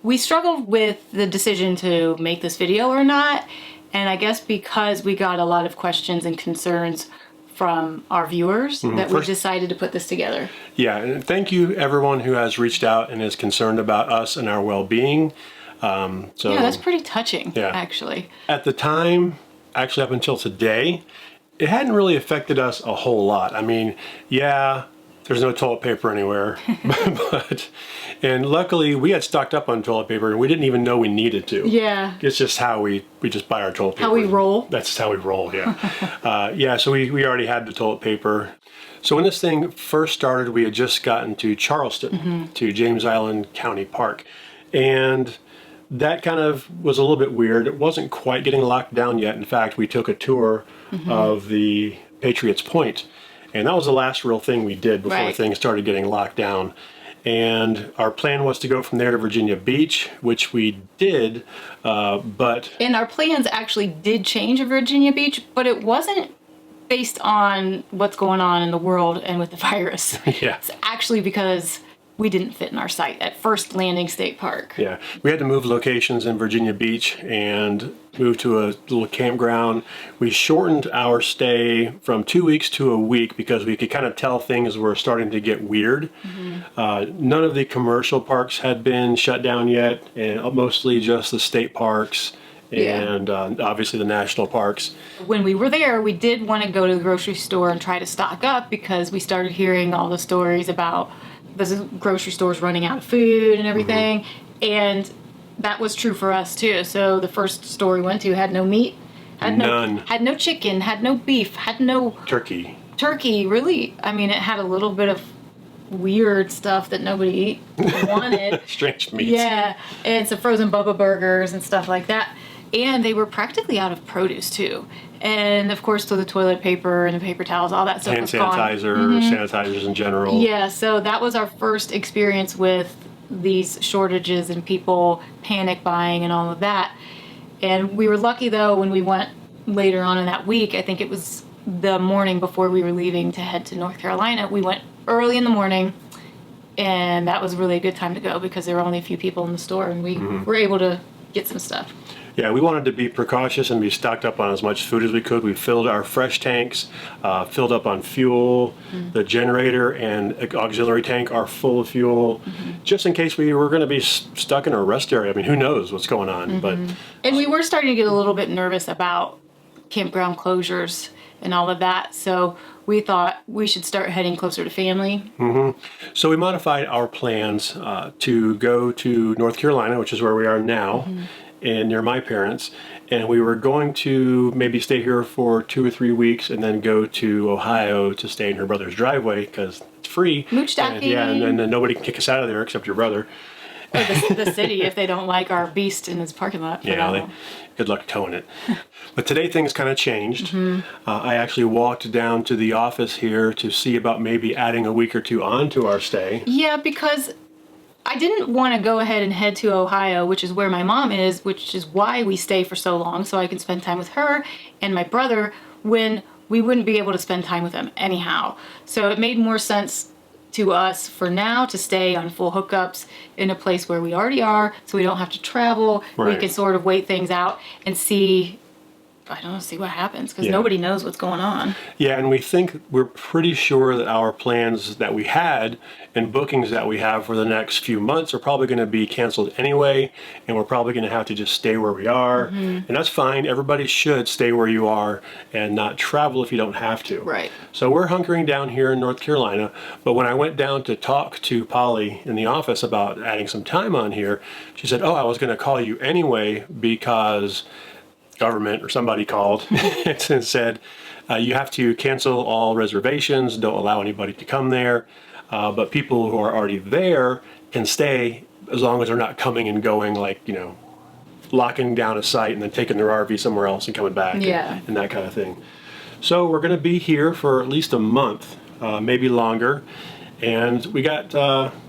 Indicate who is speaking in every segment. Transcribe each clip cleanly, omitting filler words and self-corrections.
Speaker 1: we struggled with the decision to make this video or not. And I guess because we got a lot of questions and concerns from our viewers that we decided to put this together.
Speaker 2: Yeah, and thank you everyone who has reached out and is concerned about us and our well-being.
Speaker 1: Yeah, that's pretty touching, actually.
Speaker 2: At the time, actually up until today, it hadn't really affected us a whole lot. I mean, yeah, there's no toilet paper anywhere, and luckily we had stocked up on toilet paper and we didn't even know we needed to.
Speaker 1: Yeah.
Speaker 2: It's just how we just buy our toilet paper.
Speaker 1: How we roll.
Speaker 2: That's just how we roll, yeah. Yeah, so we already had the toilet paper. So when this thing first started, we had just gotten to Charleston, to James Island County Park. And that kind of was a little bit weird. It wasn't quite getting locked down yet. In fact, we took a tour of the Patriot's Point. And that was the last real thing we did before things started getting locked down. And our plan was to go from there to Virginia Beach, which we did, but...
Speaker 1: And our plans actually did change at Virginia Beach, but it wasn't based on what's going on in the world and with the virus.
Speaker 2: Yeah.
Speaker 1: It's actually because we didn't fit in our site at First Landing State Park.
Speaker 2: Yeah, we had to move locations in Virginia Beach and move to a little campground. We shortened our stay from 2 weeks to a week because we could kind of tell things were starting to get weird. None of the commercial parks had been shut down yet, and mostly just the state parks and obviously the national parks.
Speaker 1: When we were there, we did want to go to the grocery store and try to stock up because we started hearing all the stories about the grocery stores running out of food and everything, and that was true for us too. So the first store we went to had no meat, had no chicken, had no beef, had no
Speaker 2: turkey.
Speaker 1: Really, I mean, it had a little bit of weird stuff that nobody wanted.
Speaker 2: Strange meats.
Speaker 1: Yeah, and some frozen Bubba burgers and stuff like that. And they were practically out of produce too. And of course, the toilet paper and the paper towels, all that stuff was gone.
Speaker 2: Sanitizers in general.
Speaker 1: Yeah, so that was our first experience with these shortages and people panic buying and all of that. And we were lucky though when we went later on in that week, I think it was the morning before we were leaving to head to North Carolina, we went early in the morning, and that was really a good time to go because there were only a few people in the store and we were able to get some stuff.
Speaker 2: Yeah, we wanted to be precautious and be stocked up on as much food as we could. We filled our fresh tanks, filled up on fuel. The generator and auxiliary tank are full of fuel, just in case we were going to be stuck in a rest area. I mean, who knows what's going on?
Speaker 1: And we were starting to get a little bit nervous about campground closures and all of that, so we thought we should start heading closer to family.
Speaker 2: So we modified our plans to go to North Carolina, which is where we are now, and near my parents, and we were going to maybe stay here for 2 or 3 weeks and then go to Ohio to stay in her brother's driveway because it's free.
Speaker 1: Mooch stacking.
Speaker 2: And then nobody can kick us out of there except your brother.
Speaker 1: Or the city if they don't like our beast in his parking lot.
Speaker 2: Good luck towing it. But today things kind of changed. I actually walked down to the office here to see about maybe adding a week or two on to our stay.
Speaker 1: Yeah, because I didn't want to go ahead and head to Ohio, which is where my mom is, which is why we stay for so long, so I can spend time with her and my brother when we wouldn't be able to spend time with them anyhow. So it made more sense to us for now to stay on full hookups in a place where we already are, so we don't have to travel. We can sort of wait things out and see what happens, because nobody knows what's going on.
Speaker 2: Yeah, and we're pretty sure that our plans that we had and bookings that we have for the next few months are probably going to be canceled anyway, and we're probably going to have to just stay where we are. And that's fine. Everybody should stay where you are and not travel if you don't have to.
Speaker 1: Right.
Speaker 2: So we're hunkering down here in North Carolina, but when I went down to talk to Polly in the office about adding some time on here, she said, I was going to call you anyway because government or somebody called and said you have to cancel all reservations, don't allow anybody to come there, but people who are already there can stay as long as they're not coming and going, like, locking down a site and then taking their RV somewhere else and coming back and that kind of thing. So we're going to be here for at least a month, maybe longer. And we got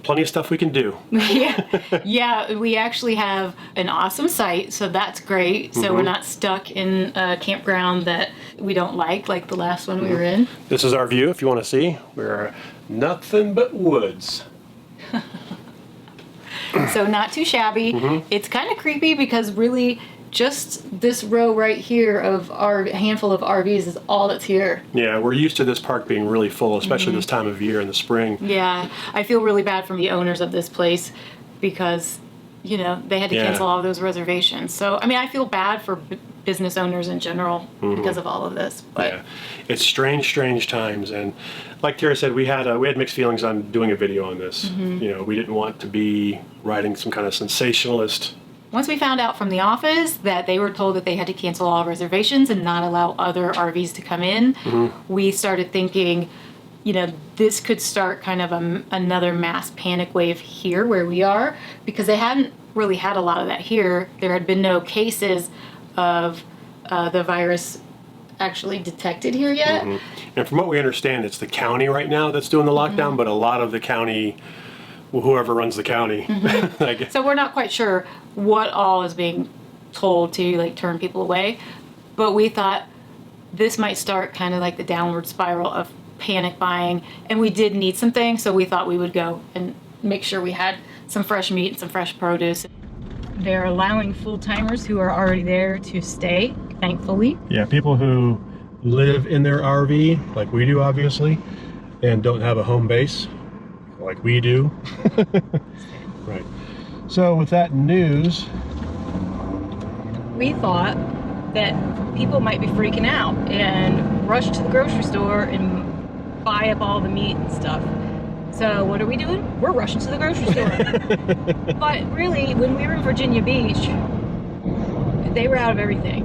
Speaker 2: plenty of stuff we can do. Yeah, we actually have an awesome site, so that's great. So we're not stuck in a campground that we don't like the last one we were in. This is our view, if you want to see. We're nothing but woods.
Speaker 1: So not too shabby. It's kind of creepy because really just this row right here of our handful of RVs is all that's here.
Speaker 2: Yeah, we're used to this park being really full, especially this time of year in the spring.
Speaker 1: Yeah, I feel really bad for the owners of this place because, you know, they had to cancel all of those reservations. So, I mean, I feel bad for business owners in general because of all of this. But
Speaker 2: Yeah, it's strange times, and like Tara said, we had mixed feelings on doing a video on this. You know, we didn't want to be writing some kind of sensationalist.
Speaker 1: once we found out from the office that they were told that they had to cancel all reservations and not allow other RVs to come in, we started thinking, you know, this could start kind of another mass panic wave here where we are, because they hadn't really had a lot of that here. There had been no cases of the virus actually detected here yet.
Speaker 2: And from what we understand, it's the county right now that's doing the lockdown, but a lot of the county, whoever runs the county, I guess.
Speaker 1: So we're not quite sure what all is being told to like turn people away, but we thought this might start kind of like the downward spiral of panic buying, and we did need some things, so we thought we would go and make sure we had some fresh meat and some fresh produce. They're allowing full-timers who are already there to stay, thankfully.
Speaker 2: Yeah, people who live in their RV, like we do obviously, and don't have a home base, like we do. Right. So with that news,
Speaker 1: We thought that people might be freaking out and rush to the grocery store and buy up all the meat and stuff. So what are we doing? We're rushing to the grocery store. But really, when we were in Virginia Beach, they were out of everything.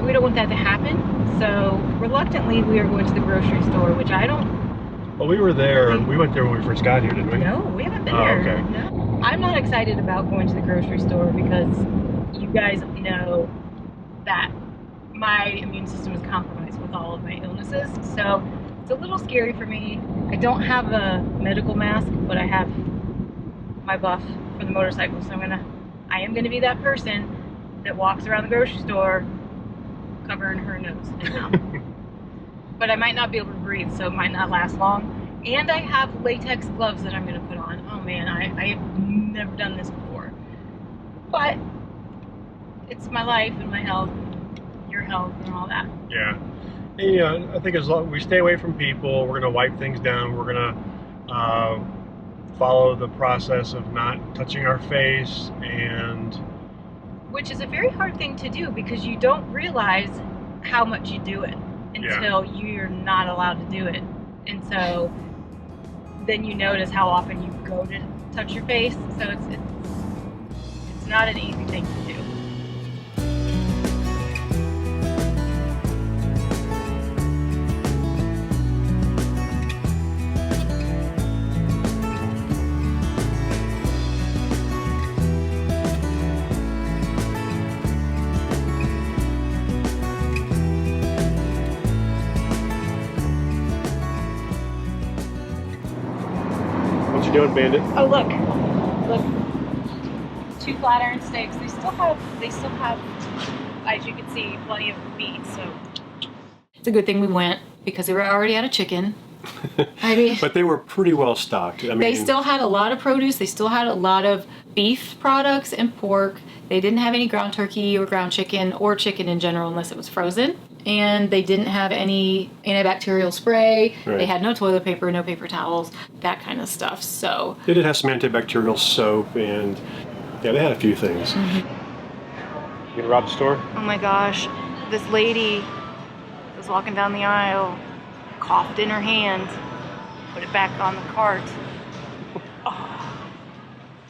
Speaker 1: We don't want that to happen. So reluctantly, we are going to the grocery store, which I don't.
Speaker 2: well, we were there. We went there when we first got here, didn't we?
Speaker 1: No, we haven't been
Speaker 2: Oh,
Speaker 1: there.
Speaker 2: okay.
Speaker 1: No. I'm not excited about going to the grocery store because you guys know that my immune system is compromised with all of my illnesses. So it's a little scary for me. I don't have a medical mask, but I have my buff for the motorcycle. So I am gonna be that person that walks around the grocery store covering her nose and mouth. But I might not be able to breathe, so it might not last long. And I have latex gloves that I'm gonna put on. Oh man, I have never done this before. But it's my life and my health and your health and all that.
Speaker 2: Yeah. And, you know, I think as long as we stay away from people, we're going to wipe things down. We're going to follow the process of not touching our face, and
Speaker 1: Which is a very hard thing to do because you don't realize how much you do it until you're not allowed to do it. And so then you notice how often you go to touch your face. So it's not an easy thing to do.
Speaker 2: what you doing, Bandit?
Speaker 1: Oh look, 2 Flatiron steaks. They still have, as you can see, plenty of meat. So it's a good thing we went because they were already out of chicken. I mean,
Speaker 2: But they were pretty well stocked. I mean,
Speaker 1: they still had a lot of produce. They still had a lot of beef products and pork. They didn't have any ground turkey or ground chicken or chicken in general unless it was frozen. And they didn't have any antibacterial spray.
Speaker 2: Right.
Speaker 1: They had no toilet paper, no paper towels, that kind of stuff. So
Speaker 2: They did have some antibacterial soap, and yeah, they had a few things. You gonna rob the store?
Speaker 1: oh my gosh, this lady was walking down the aisle, coughed in her hand, put it back on the cart. Oh,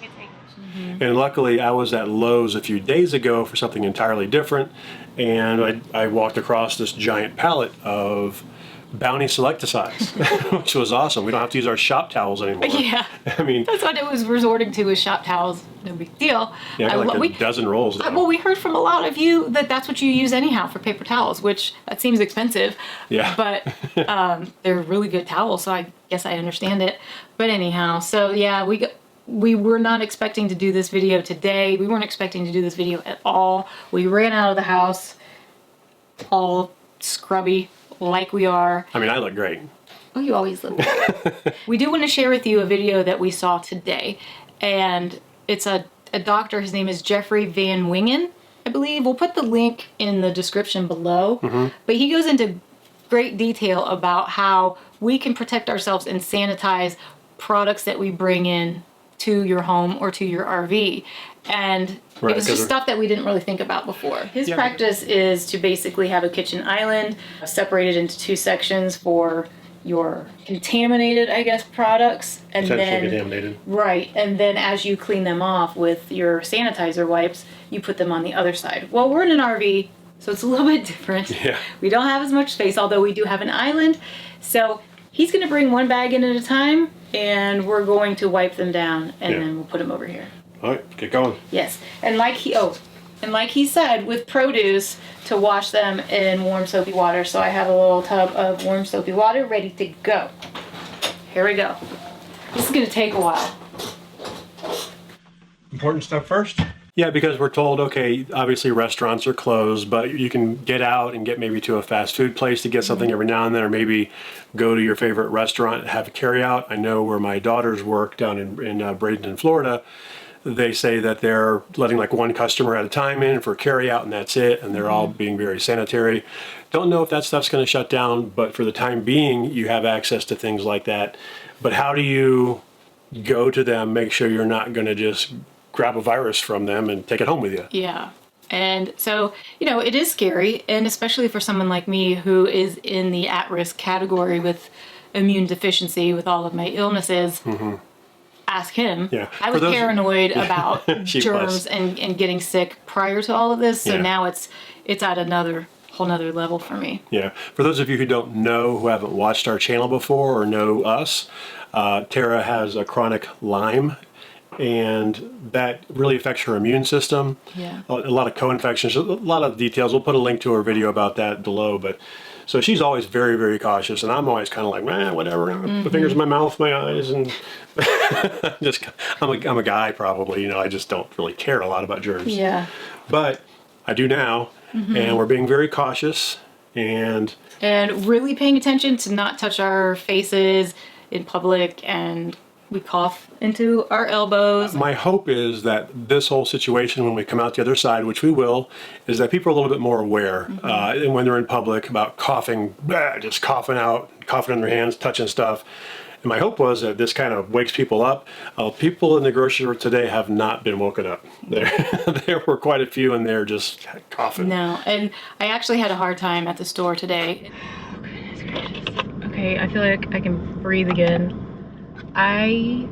Speaker 1: can't take it.
Speaker 2: And luckily, I was at Lowe's a few days ago for something entirely different, and I walked across this giant pallet of Bounty Selecticides, which was awesome. We don't have to use our shop towels anymore.
Speaker 1: Yeah,
Speaker 2: I mean,
Speaker 1: that's what it was resorting to, was shop towels. No big deal.
Speaker 2: yeah, I got like a dozen rolls now.
Speaker 1: Well, we heard from a lot of you that that's what you use anyhow for paper towels, which that seems expensive.
Speaker 2: Yeah.
Speaker 1: But they're really good towels, so I guess I understand it. But anyhow, so yeah, we were not expecting to do this video today. We weren't expecting to do this video at all. We ran out of the house all scrubby like we are.
Speaker 2: I mean, I look great.
Speaker 1: Oh, you always look good. We do want to share with you a video that we saw today. And it's a doctor. His name is Jeffrey Van Wingen, I believe. We'll put the link in the description below. But he goes into great detail about how we can protect ourselves and sanitize products that we bring in to your home or to your RV. And it was just stuff that we didn't really think about before. His practice is to basically have a kitchen island separated into 2 sections for your contaminated, I guess, products. And then
Speaker 2: contaminated.
Speaker 1: Right. And then as you clean them off with your sanitizer wipes, you put them on the other side. Well, we're in an RV, so it's a little bit different.
Speaker 2: Yeah.
Speaker 1: We don't have as much space, although we do have an island. So he's going to bring 1 bag in at a time, and we're going to wipe them down, and then we'll put them over here.
Speaker 2: All right, get going.
Speaker 1: Yes. And like he said, with produce, to wash them in warm soapy water. So I have a little tub of warm soapy water ready to go. Here we go. This is going to take a while.
Speaker 2: Important stuff first? Yeah, because we're told, okay, obviously restaurants are closed, but you can get out and get maybe to a fast food place to get something every now and then, or maybe go to your favorite restaurant and have a carry out. I know where my daughters work down in Bradenton, Florida, they say that they're letting like 1 customer at a time in for carry out, and that's it, and they're all being very sanitary. Don't know if that stuff's going to shut down, but for the time being, you have access to things like that. But how do you go to them, make sure you're not going to just grab a virus from them and take it home with you?
Speaker 1: Yeah. And so, it is scary, and especially for someone like me who is in the at-risk category with immune deficiency, with all of my illnesses. Ask him.
Speaker 2: Yeah.
Speaker 1: I was paranoid about germs and getting sick prior to all of this, so now it's at another whole nother level for me.
Speaker 2: Yeah. For those of you who don't know, who haven't watched our channel before or know us, Tara has a chronic Lyme, and that really affects her immune system.
Speaker 1: Yeah.
Speaker 2: A lot of co-infections, a lot of details. We'll put a link to her video about that below, but so she's always very, very cautious, and I'm always kind of like, whatever, my fingers in my mouth, my eyes, and I'm a guy probably, I just don't really care a lot about germs.
Speaker 1: Yeah.
Speaker 2: But I do now, and we're being very cautious, and
Speaker 1: really paying attention to not touch our faces in public, and we cough into our elbows.
Speaker 2: My hope is that this whole situation, when we come out the other side, which we will, is that people are a little bit more aware, and when they're in public, about coughing, just coughing out, coughing in their hands, touching stuff. And my hope was that this kind of wakes people up. People in the grocery store today have not been woken up. There were quite a few, and they're just coughing.
Speaker 1: No, and I actually had a hard time at the store today. Oh, goodness gracious. Okay, I feel like I can breathe again. I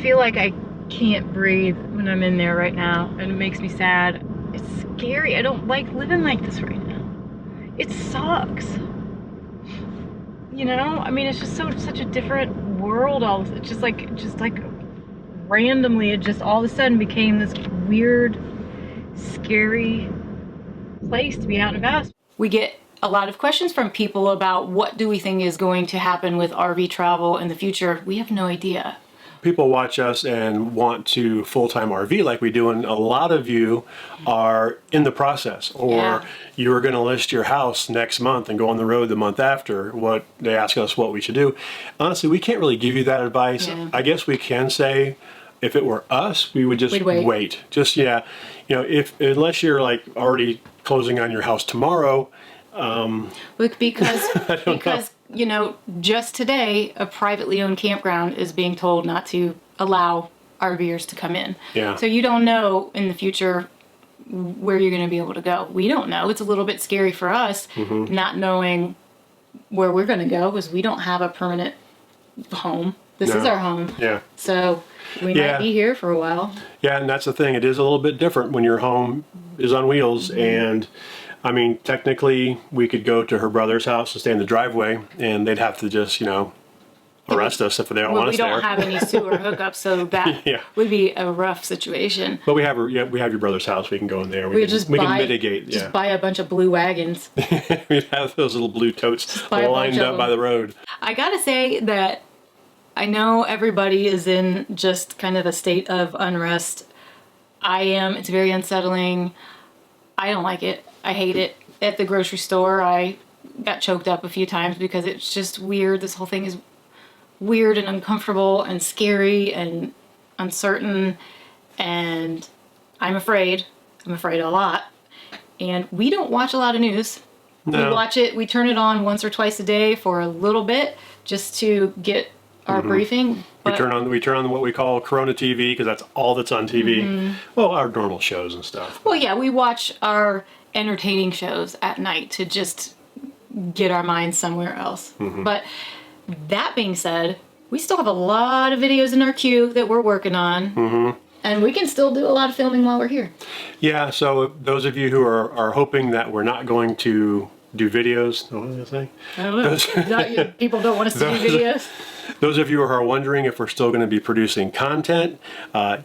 Speaker 1: feel like I can't breathe when I'm in there right now, and it makes me sad. It's scary. I don't like living like this right now. It sucks. I mean, it's just such a different world. It's just like randomly, it just all of a sudden became this weird, scary place to be out and about. We get a lot of questions from people about what do we think is going to happen with RV travel in the future. We have no idea.
Speaker 2: People watch us and want to full-time RV like we do, and a lot of you are in the process, or you are going to list your house next month and go on the road the month after. What they ask us what we should do. Honestly, we can't really give you that advice. I guess we can say, if it were us, we would just wait. Just unless you're like already closing on your house tomorrow.
Speaker 1: Because just today, a privately owned campground is being told not to allow RVers to come in.
Speaker 2: Yeah.
Speaker 1: So you don't know in the future where you're going to be able to go. We don't know. It's a little bit scary for us not knowing where we're going to go, because we don't have a permanent home. This is our home.
Speaker 2: Yeah.
Speaker 1: So we might be here for a while.
Speaker 2: Yeah, and that's the thing. It is a little bit different when your home is on wheels, and I mean, technically, we could go to her brother's house and stay in the driveway, and they'd have to just, arrest us if they don't want us there.
Speaker 1: We don't have any sewer hookups, so that would be a rough situation.
Speaker 2: But we have your brother's house. We can go in there. We can mitigate.
Speaker 1: Just buy a bunch of blue wagons.
Speaker 2: We have those little blue totes lined up by the road.
Speaker 1: I gotta say that I know everybody is in just kind of a state of unrest. I am. It's very unsettling. I don't like it. I hate it. At the grocery store, I got choked up a few times because it's just weird. This whole thing is weird and uncomfortable and scary, and uncertain, and I'm afraid. I'm afraid a lot. And we don't watch a lot of news.
Speaker 2: No.
Speaker 1: We watch it, we turn it on once or twice a day for a little bit just to get our briefing.
Speaker 2: We turn on what we call Corona TV because that's all that's on TV. Well, our normal shows and stuff.
Speaker 1: Well, yeah, we watch our entertaining shows at night to just get our minds somewhere else. But that being said, we still have a lot of videos in our queue that we're working on. And we can still do a lot of filming while we're here.
Speaker 2: Yeah, so those of you who are hoping that we're not going to do videos, what was I saying?
Speaker 1: I don't know. People don't want us to do videos.
Speaker 2: Those of you who are wondering if we're still going to be producing content,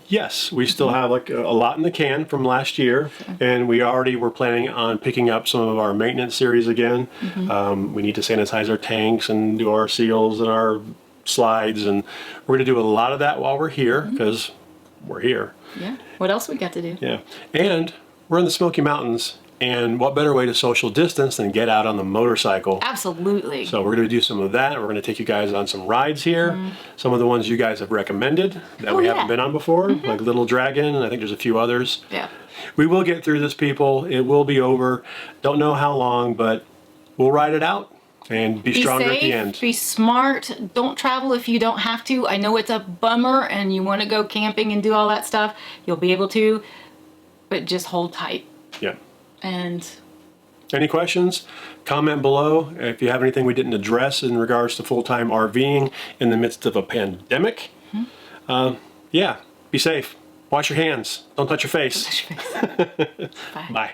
Speaker 2: yes, we still have like a lot in the can from last year, and we already were planning on picking up some of our maintenance series again. We need to sanitize our tanks and do our seals and our slides, and we're going to do a lot of that while we're here because we're here.
Speaker 1: Yeah. What else we got to do?
Speaker 2: Yeah, and we're in the Smoky Mountains. And what better way to social distance than get out on the motorcycle?
Speaker 1: Absolutely.
Speaker 2: So we're going to do some of that. We're going to take you guys on some rides here. Some of the ones you guys have recommended that we haven't been on before, like Little Dragon, and I think there's a few others.
Speaker 1: Yeah.
Speaker 2: We will get through this, people. It will be over. Don't know how long, but we'll ride it out and be stronger
Speaker 1: safe,
Speaker 2: at the end.
Speaker 1: Be smart. Don't travel if you don't have to. I know it's a bummer and you want to go camping and do all that stuff. You'll be able to, but just hold tight.
Speaker 2: Yeah.
Speaker 1: And
Speaker 2: any questions? Comment below if you have anything we didn't address in regards to full-time RVing in the midst of a pandemic. Yeah, be safe. Wash your hands. Don't touch your face.
Speaker 1: Bye.
Speaker 2: Bye.